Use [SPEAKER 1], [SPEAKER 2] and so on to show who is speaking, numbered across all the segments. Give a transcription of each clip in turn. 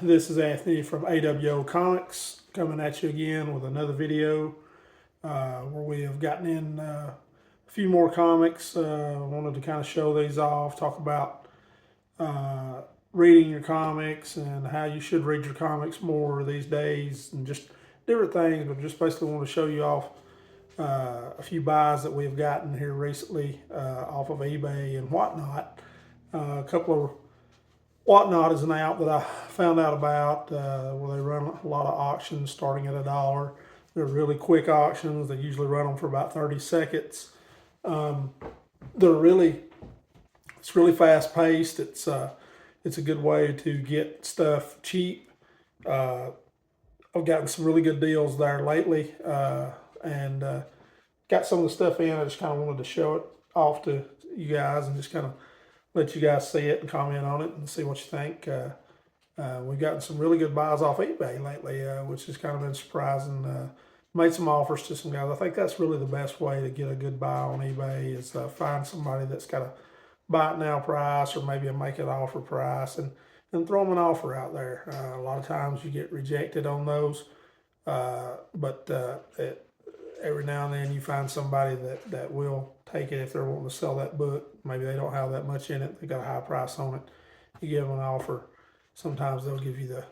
[SPEAKER 1] This is Anthony from A.W.O Comics coming at you again with another video where we have gotten in a few more comics. Wanted to kind of show these off, talk about reading your comics and how you should read your comics more these days and just different things, but just basically want to show you off a few buys that we've gotten here recently off of eBay and whatnot. A couple of Whatnot is an app that I found out about where they run a lot of auctions starting at $1. They're really quick auctions. They usually run them for about 30 seconds. It's really fast paced. It's a good way to get stuff cheap. I've gotten some really good deals there lately, and got some of the stuff in. I just kind of wanted to show it off to you guys and just kind of let you guys see it and comment on it and see what you think. We've gotten some really good buys off eBay lately, which has kind of been surprising. Made some offers to some guys. I think that's really the best way to get a good buy on eBay is find somebody that's got a buy it now price or maybe a make it offer price and throw them an offer out there. A lot of times you get rejected on those, but every now and then you find somebody that will take it if they're wanting to sell that book. Maybe they don't have that much in it. They got a high price on it. You give them an offer. Sometimes they'll give you the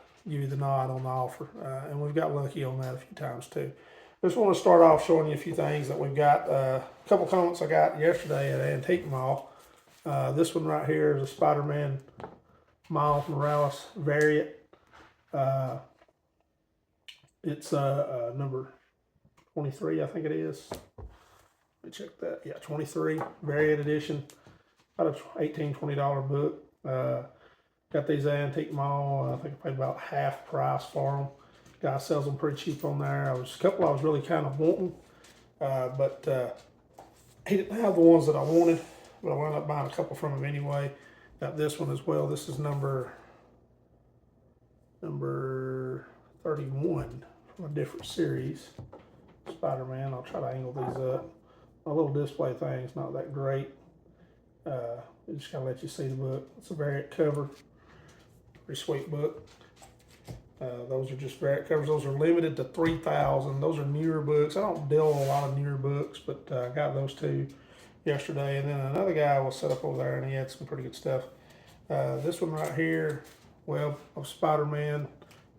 [SPEAKER 1] nod on the offer. And we've got lucky on that a few times too. Just want to start off showing you a few things that we've got. A couple comments I got yesterday at Antique Mall. This one right here is a Spider-Man Miles Morales variant. It's number 23, I think it is. Let me check that. Yeah, 23 variant edition. About a $18, $20 book. Got these at Antique Mall. I think I paid about half price for them. Guy sells them pretty cheap on there. A couple I was really kind of wanting, but he didn't have the ones that I wanted. But I wound up buying a couple from him anyway. Got this one as well. This is number 31 from a different series. Spider-Man. I'll try to angle these up. My little display thing's not that great. It just kind of let you see the book. It's a variant cover. Pretty sweet book. Those are just variant covers. Those are limited to 3,000. Those are newer books. I don't deal with a lot of newer books, but I got those two yesterday. And then another guy was set up over there, and he had some pretty good stuff. This one right here, Web of Spider-Man,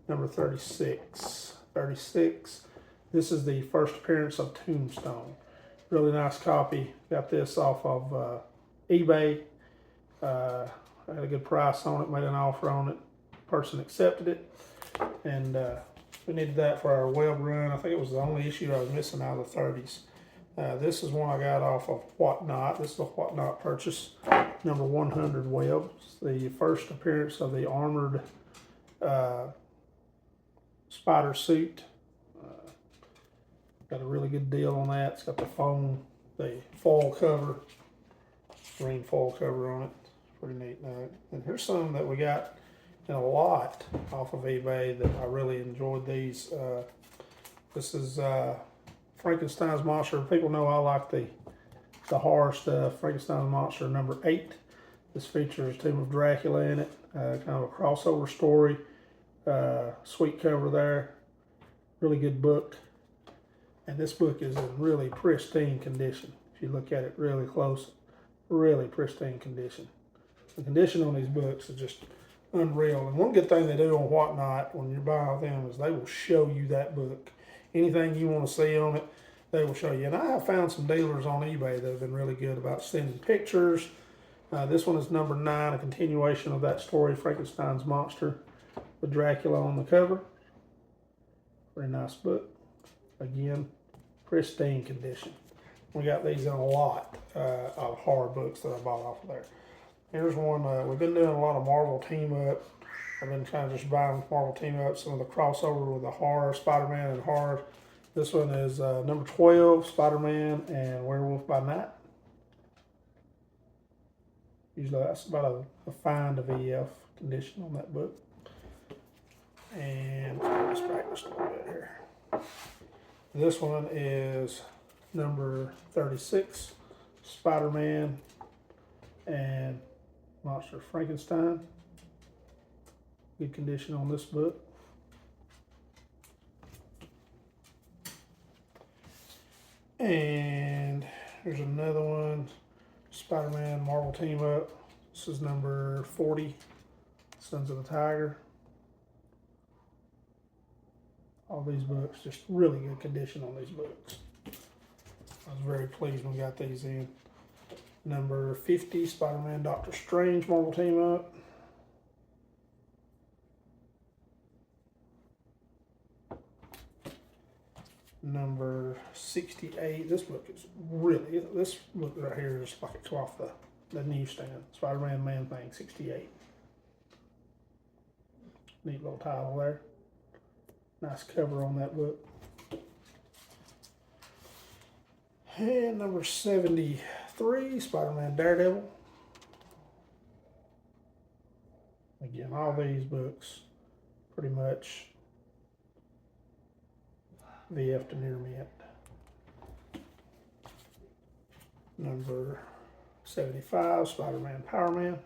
[SPEAKER 1] number 36. 36. This is the first appearance of Tombstone. Really nice copy. Got this off of eBay. I had a good price on it, made an offer on it. Person accepted it. And we needed that for our web run. I think it was the only issue I was missing out of the 30s. This is one I got off of Whatnot. This is a Whatnot purchase. Number 100 web. It's the first appearance of the armored spider suit. Got a really good deal on that. It's got the foil cover, green foil cover on it. Pretty neat. And here's some that we got in a lot off of eBay that I really enjoyed these. This is Frankenstein's Monster. People know I like the horror stuff. Frankenstein's Monster number 8. This features Tomb of Dracula in it. Kind of a crossover story. Sweet cover there. Really good book. And this book is in really pristine condition. If you look at it really close, really pristine condition. The condition on these books is just unreal. And one good thing they do on Whatnot when you're buying them is they will show you that book. Anything you want to see on it, they will show you. And I have found some dealers on eBay that have been really good about sending pictures. This one is number 9, a continuation of that story, Frankenstein's Monster, with Dracula on the cover. Very nice book. Again, pristine condition. We got these in a lot of horror books that I bought off of there. Here's one. We've been doing a lot of Marvel team up. I've been kind of just buying Marvel team up, some of the crossover with the horror, Spider-Man and horror. This one is number 12, Spider-Man and Werewolf by Night. Usually that's about a fine to VF condition on that book. And let's practice a little bit here. This one is number 36, Spider-Man and Monster Frankenstein. Good condition on this book. And here's another one, Spider-Man Marvel Team Up. This is number 40, Sons of the Tiger. All these books, just really good condition on these books. I was very pleased when we got these in. Number 50, Spider-Man Doctor Strange Marvel Team Up. Number 68, this book is really, this book right here is like it's off the newsstand. Spider-Man Man-Thing 68. Neat little title there. Nice cover on that book. And number 73, Spider-Man Daredevil. Again, all these books pretty much VF to near mint. Number 75, Spider-Man Power Man.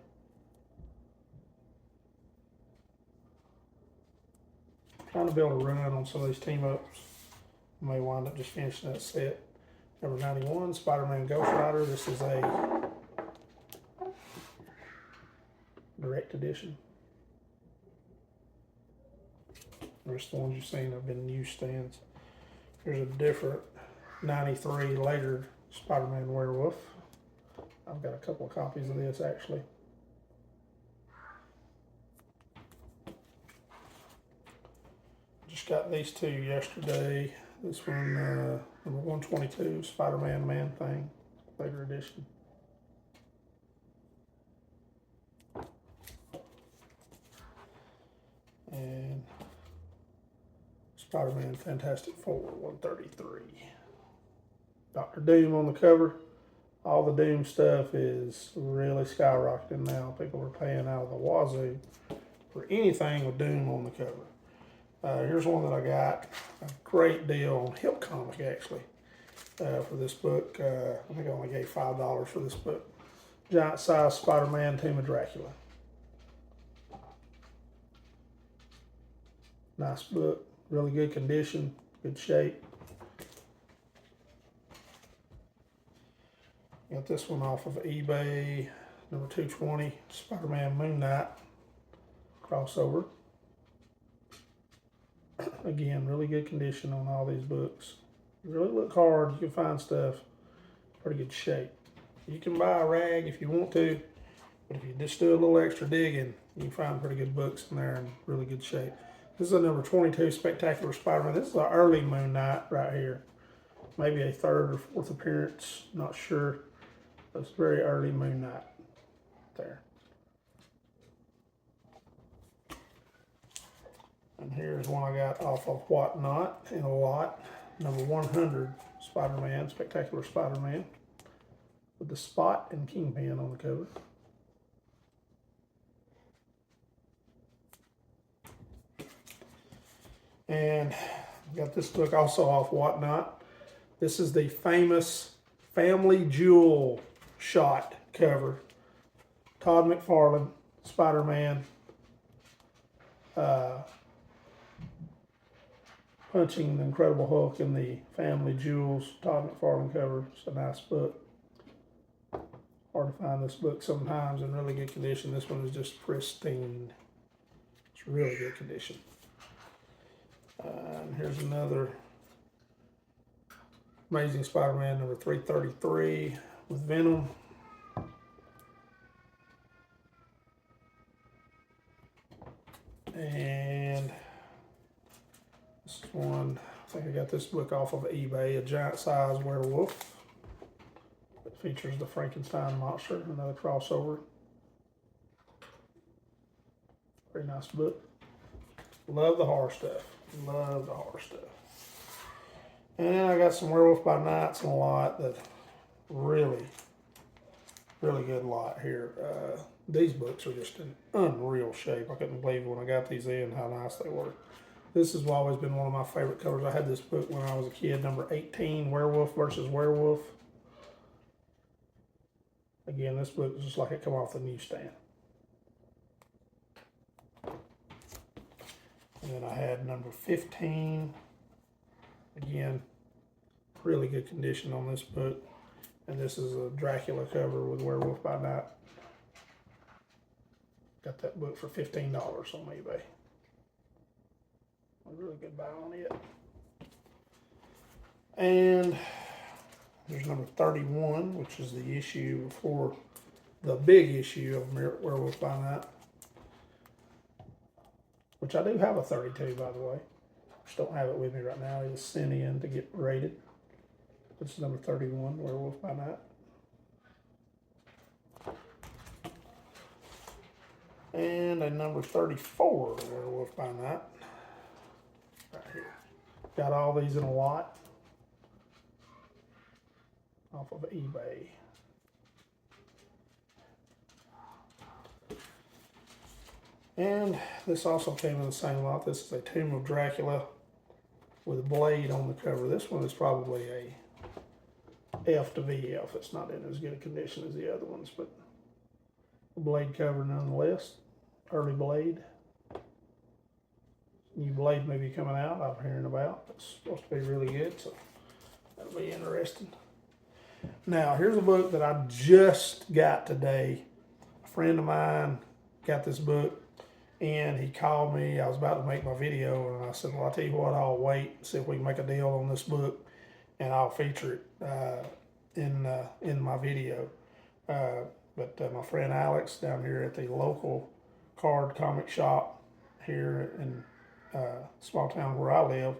[SPEAKER 1] Trying to build a run on some of these team ups. May wind up just finishing that set. Number 91, Spider-Man Ghost Rider. This is a direct edition. The rest of the ones you've seen have been newsstands. There's a different 93 later Spider-Man Werewolf. I've got a couple of copies of this actually. Just got these two yesterday. This one, number 122, Spider-Man Man-Thing, later edition. And Spider-Man Fantastic Four, 133. Dr. Doom on the cover. All the Doom stuff is really skyrocketing now. People are paying out of the wazoo for anything with Doom on the cover. Here's one that I got a great deal on Hip Comic actually for this book. I think I only gave $5 for this book. Giant size Spider-Man Tomb of Dracula. Nice book, really good condition, good shape. Got this one off of eBay, number 220, Spider-Man Moon Knight crossover. Again, really good condition on all these books. You really look hard, you can find stuff pretty good shape. You can buy a rag if you want to, but if you just do a little extra digging, you can find pretty good books in there in really good shape. This is a number 22 Spectacular Spider-Man. This is an early Moon Knight right here. Maybe a third or fourth appearance, not sure. But it's very early Moon Knight there. And here's one I got off of Whatnot in a lot. Number 100, Spider-Man, Spectacular Spider-Man, with the Spot and Kingpin on the cover. And I've got this book also off Whatnot. This is the famous Family Jewel shot cover. Todd McFarlane, Spider-Man, punching the Incredible Hulk in the Family Jewels Todd McFarlane cover. It's a nice book. Hard to find this book sometimes in really good condition. This one is just pristine. It's really good condition. And here's another Amazing Spider-Man number 333 with Venom. And this one, I think I got this book off of eBay, a giant size werewolf. It features the Frankenstein monster, another crossover. Very nice book. Love the horror stuff. Love the horror stuff. And I got some Werewolf by Nights in a lot that really good lot here. These books are just in unreal shape. I couldn't believe when I got these in how nice they were. This has always been one of my favorite covers. I had this book when I was a kid, number 18, Werewolf versus Werewolf. Again, this book is just like it come off the newsstand. And then I had number 15. Again, really good condition on this book. And this is a Dracula cover with Werewolf by Night. Got that book for $15 on eBay. A really good buy on it. And there's number 31, which is the issue before the big issue of Werewolf by Night. Which I do have a 32, by the way. Just don't have it with me right now. It was sent in to get rated. This is number 31, Werewolf by Night. And a number 34, Werewolf by Night. Right here. Got all these in a lot. Off of eBay. And this also came in the same lot. This is a Tomb of Dracula with a blade on the cover. This one is probably a F to VF. It's not in as good a condition as the other ones, but a blade cover nonetheless. Early blade. New blade maybe coming out, I'm hearing about. It's supposed to be really good, so that'll be interesting. Now, here's a book that I just got today. A friend of mine got this book, and he called me. I was about to make my video, and I said, well, I'll tell you what, I'll wait and see if we can make a deal on this book, and I'll feature it in my video. But my friend Alex down here at the local card comic shop here in small town where I live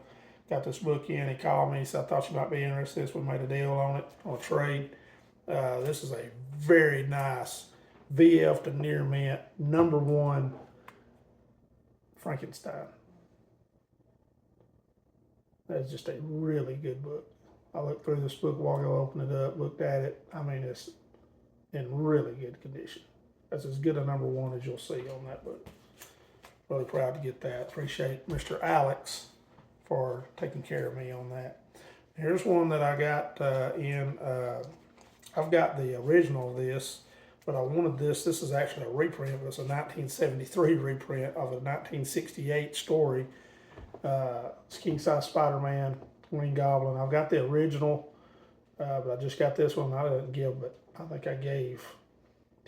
[SPEAKER 1] got this book in. He called me. He said, I thought you might be interested in this. We made a deal on it, on a trade. This is a very nice VF to near mint, #1 Frankenstein. That's just a really good book. I looked through this book while I opened it up, looked at it. I mean, it's in really good condition. That's as good a #1 as you'll see on that book. Really proud to get that. Appreciate Mr. Alex for taking care of me on that. Here's one that I got I've got the original of this, but I wanted this. This is actually a reprint, but it's a 1973 reprint of a 1968 story. It's King Size Spider-Man, Green Goblin. I've got the original, but I just got this one. I didn't give, but I think I gave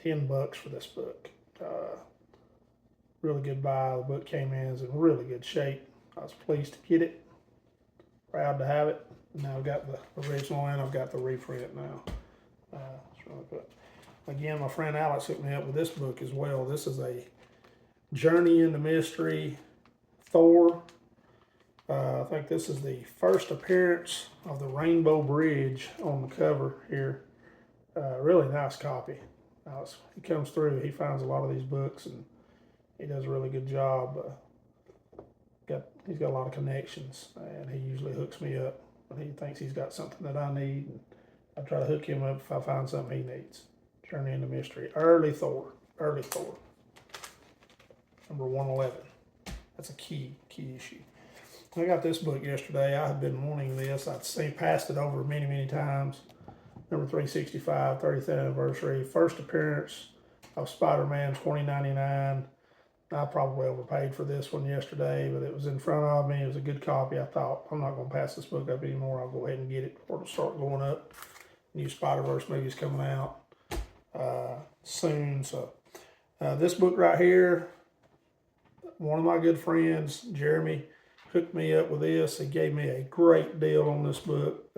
[SPEAKER 1] $10 for this book. Really good buy. The book came in in really good shape. I was pleased to get it. Proud to have it. Now I've got the original and I've got the reprint now. It's really good. Again, my friend Alex hooked me up with this book as well. This is a Journey into Mystery Thor. I think this is the first appearance of the Rainbow Bridge on the cover here. Really nice copy. He comes through, he finds a lot of these books, and he does a really good job. He's got a lot of connections, and he usually hooks me up when he thinks he's got something that I need. And I try to hook him up if I find something he needs. Journey into Mystery. Early Thor. Number 111. That's a key issue. I got this book yesterday. I had been wanting this. I'd passed it over many times. Number 365, 30th anniversary. First appearance of Spider-Man 2099. I probably overpaid for this one yesterday, but it was in front of me. It was a good copy. I thought, I'm not going to pass this book up anymore. I'll go ahead and get it before it'll start going up. New Spider-Verse movies coming out soon. So this book right here, one of my good friends, Jeremy, hooked me up with this. He gave me a great deal on this book.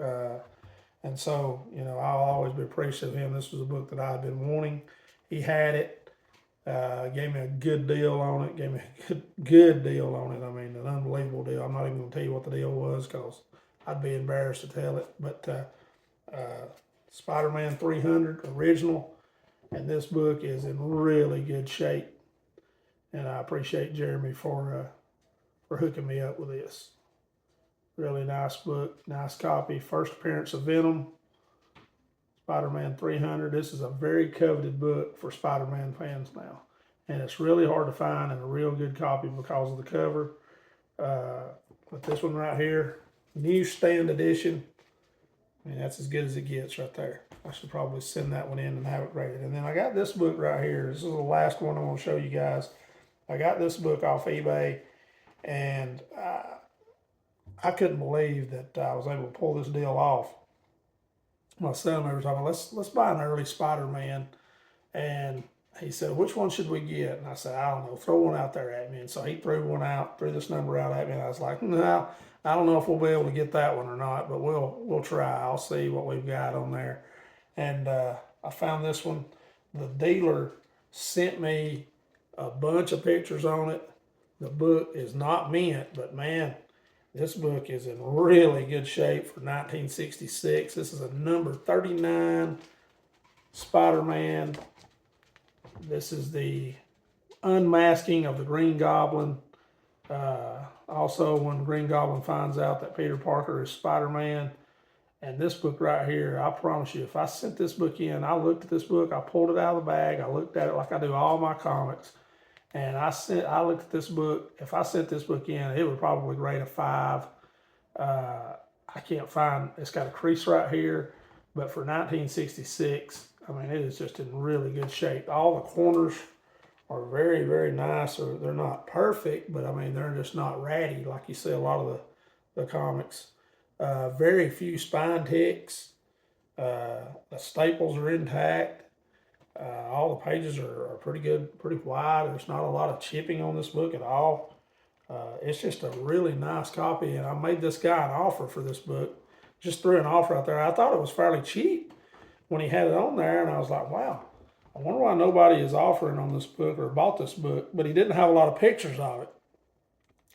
[SPEAKER 1] And so, I'll always be appreciative of him. This was a book that I had been wanting. He had it. Gave me a good deal on it. Gave me a good deal on it. I mean, an unbelievable deal. I'm not even going to tell you what the deal was because I'd be embarrassed to tell it. But Spider-Man 300 original, and this book is in really good shape. And I appreciate Jeremy for hooking me up with this. Really nice book, nice copy. First appearance of Venom, Spider-Man 300. This is a very coveted book for Spider-Man fans now. And it's really hard to find in a real good copy because of the cover. But this one right here, newsstand edition. I mean, that's as good as it gets right there. I should probably send that one in and have it graded. And then I got this book right here. This is the last one I want to show you guys. I got this book off eBay. And I couldn't believe that I was able to pull this deal off. My son was talking, let's buy an early Spider-Man. And he said, which one should we get? And I said, I don't know, throw one out there at me. And so he threw one out, threw this number out at me. And I was like, no, I don't know if we'll be able to get that one or not, but we'll try. I'll see what we've got on there. And I found this one. The dealer sent me a bunch of pictures on it. The book is not mint, but man, this book is in really good shape for 1966. This is a number 39 Spider-Man. This is the unmasking of the Green Goblin. Also, when the Green Goblin finds out that Peter Parker is Spider-Man. And this book right here, I promise you, if I sent this book in, I looked at this book, I pulled it out of the bag, I looked at it like I do all my comics, and I looked at this book. If I sent this book in, it would probably rate a 5. I can't find, it's got a crease right here, but for 1966, I mean, it is just in really good shape. All the corners are very, very nice. Or they're not perfect, but I mean, they're just not ratty like you see a lot of the comics. Very few spine ticks. The staples are intact. All the pages are pretty good, pretty wide. There's not a lot of chipping on this book at all. It's just a really nice copy, and I made this guy an offer for this book. Just threw an offer out there. I thought it was fairly cheap when he had it on there, and I was like, wow, I wonder why nobody is offering on this book or bought this book. But he didn't have a lot of pictures of it,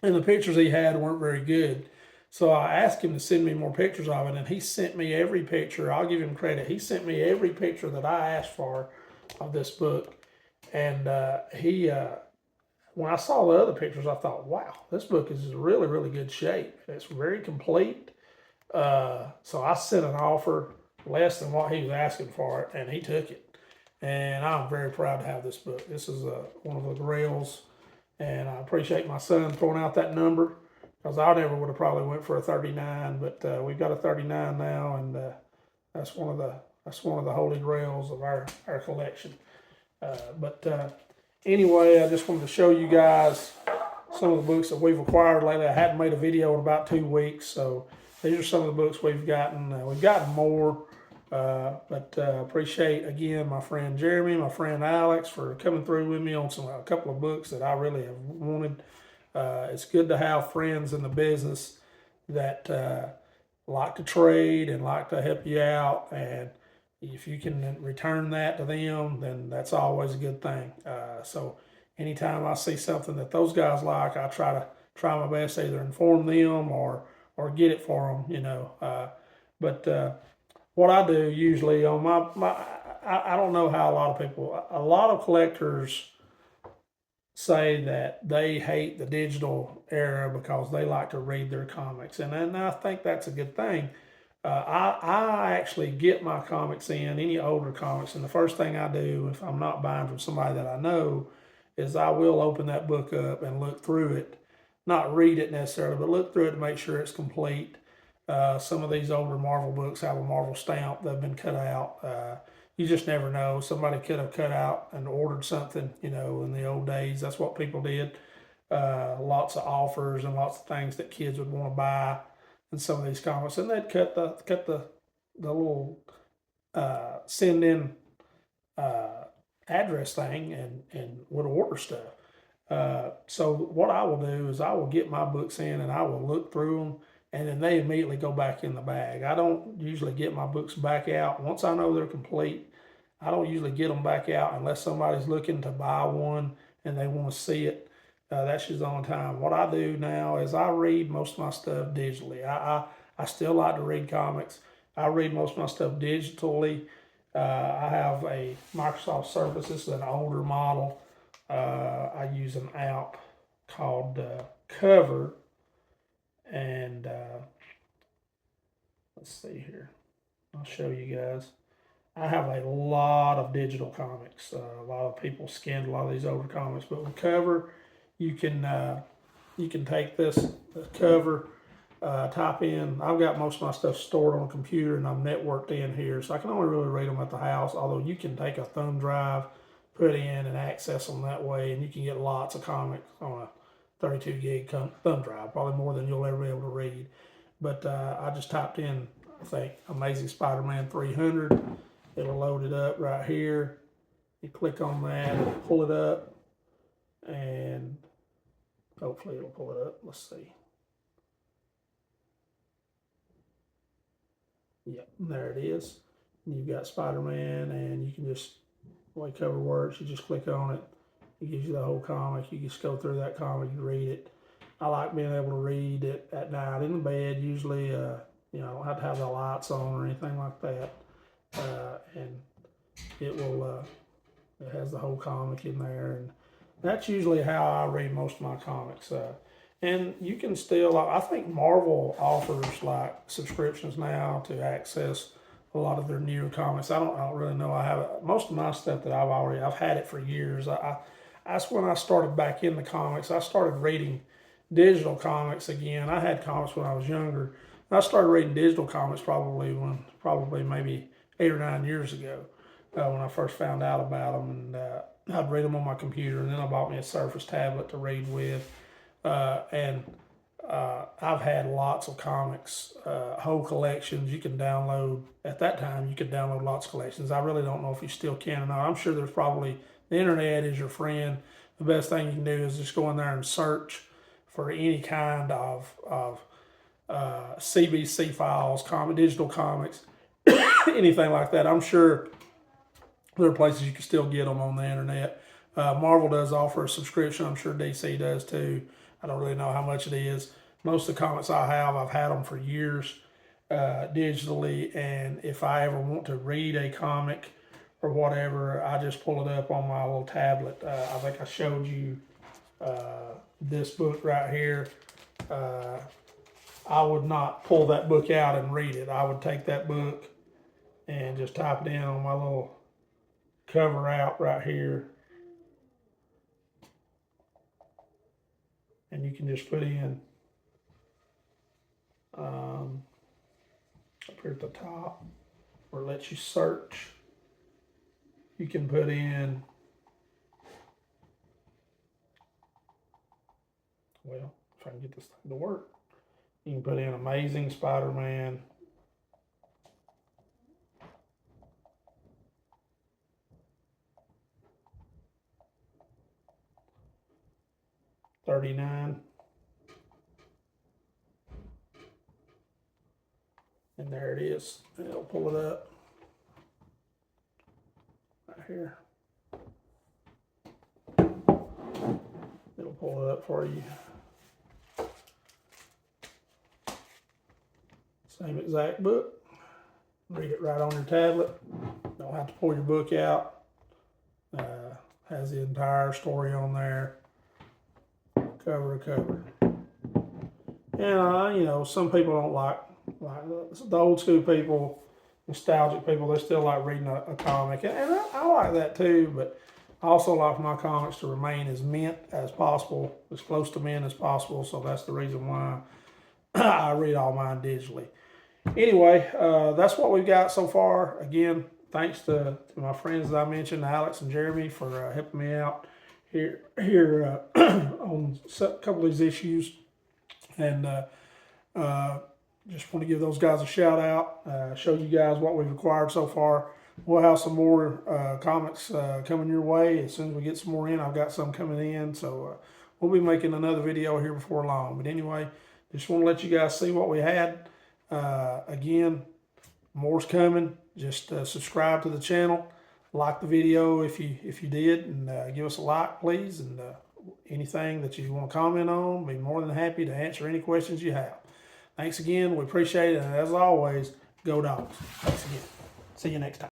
[SPEAKER 1] and the pictures he had weren't very good. So I asked him to send me more pictures of it, and he sent me every picture. I'll give him credit. He sent me every picture that I asked for of this book. And when I saw the other pictures, I thought, wow, this book is in really, really good shape. It's very complete. So I sent an offer less than what he was asking for it, and he took it. And I'm very proud to have this book. This is one of the grails, and I appreciate my son throwing out that number, because I never would have probably went for a 39, but we've got a 39 now, and that's one of the holy grails of our collection. Anyway, I just wanted to show you guys some of the books that we've acquired lately. I hadn't made a video in about 2 weeks, so these are some of the books we've gotten. We've gotten more, but appreciate, again, my friend Jeremy, my friend Alex, for coming through with me on a couple of books that I really have wanted. It's good to have friends in the business that like to trade and like to help you out, and if you can return that to them, then that's always a good thing. So anytime I see something that those guys like, I try my best to either inform them or get it for them, you know. But what I do usually on I don't know how a lot of collectors say that they hate the digital era because they like to read their comics, and I think that's a good thing. I actually get my comics in, any older comics, and the first thing I do, if I'm not buying from somebody that I know, is I will open that book up and look through it. Not read it necessarily, but look through it to make sure it's complete. Some of these older Marvel books have a Marvel stamp that have been cut out. You just never know. Somebody could have cut out and ordered something, you know, in the old days. That's what people did. Lots of offers and lots of things that kids would want to buy in some of these comics, and they'd cut the little send in address thing and would order stuff. So what I will do is I will get my books in and I will look through them, and then they immediately go back in the bag. I don't usually get my books back out. Once I know they're complete, I don't usually get them back out unless somebody's looking to buy one and they want to see it. That's just the only time. What I do now is I read most of my stuff digitally. I still like to read comics. I read most of my stuff digitally. I have a Microsoft Surface. This is an older model. I use an app called Cover. And let's see here. I'll show you guys. I have a lot of digital comics. A lot of people scanned a lot of these older comics, but with Cover, you can take the Cover, type in. I've got most of my stuff stored on a computer, and I'm networked in here, so I can only really read them at the house. Although you can take a thumb drive, put in, and access them that way, and you can get lots of comics on a 32 gig thumb drive, probably more than you'll ever be able to read. But I just typed in, I think, Amazing Spider-Man 300. It'll load it up right here. You click on that, it'll pull it up, and hopefully it'll pull it up. Let's see. Yep, there it is. You've got Spider-Man, and you can just, the way cover works, you just click on it. It gives you the whole comic. You just go through that comic and read it. I like being able to read it at night in the bed. Usually, you know, I don't have to have the lights on or anything like that. And it will, it has the whole comic in there. And that's usually how I read most of my comics. And you can still, I think Marvel offers like subscriptions now to access a lot of their newer comics. I don't really know. I have most of my stuff that I've had it for years. That's when I started back in the comics. I started reading digital comics again. I had comics when I was younger. I started reading digital comics probably maybe 8 or 9 years ago when I first found out about them. And I'd read them on my computer, and then I bought me a Surface tablet to read with. I've had lots of comics, whole collections you can download. At that time, you could download lots of collections. I really don't know if you still can or not. I'm sure there's probably, the internet is your friend. The best thing you can do is just go in there and search for any kind of CBC files, digital comics, anything like that. I'm sure there are places you can still get them on the internet. Marvel does offer a subscription. I'm sure DC does too. I don't really know how much it is. Most of the comics I have, I've had them for years digitally, and if I ever want to read a comic or whatever, I just pull it up on my little tablet. I think I showed you this book right here. I would not pull that book out and read it. I would take that book and just type it in on my little cover out right here. And you can just put in up here at the top where it lets you search. You can put in, well, if I can get this thing to work, you can put in Amazing Spider-Man 39. And there it is. And it'll pull it up right here. It'll pull it up for you. Same exact book. Read it right on your tablet. Don't have to pull your book out. Has the entire story on there, cover to cover. And you know, some people don't like the old school people, nostalgic people. They still like reading a comic, and I like that too. But I also like my comics to remain as mint as possible, as close to mint as possible. So that's the reason why I read all mine digitally. Anyway, that's what we've got so far. Again, thanks to my friends that I mentioned, Alex and Jeremy, for helping me out here on a couple of these issues. And just want to give those guys a shout out, show you guys what we've acquired so far. We'll have some more comics coming your way as soon as we get some more in. I've got some coming in, so we'll be making another video here before long. But anyway, just want to let you guys see what we had. Again, more's coming. Just subscribe to the channel, like the video if you did, and give us a like, please. And anything that you want to comment on, be more than happy to answer any questions you have. Thanks again. We appreciate it. And as always, go Dogs. Thanks again. See you next time.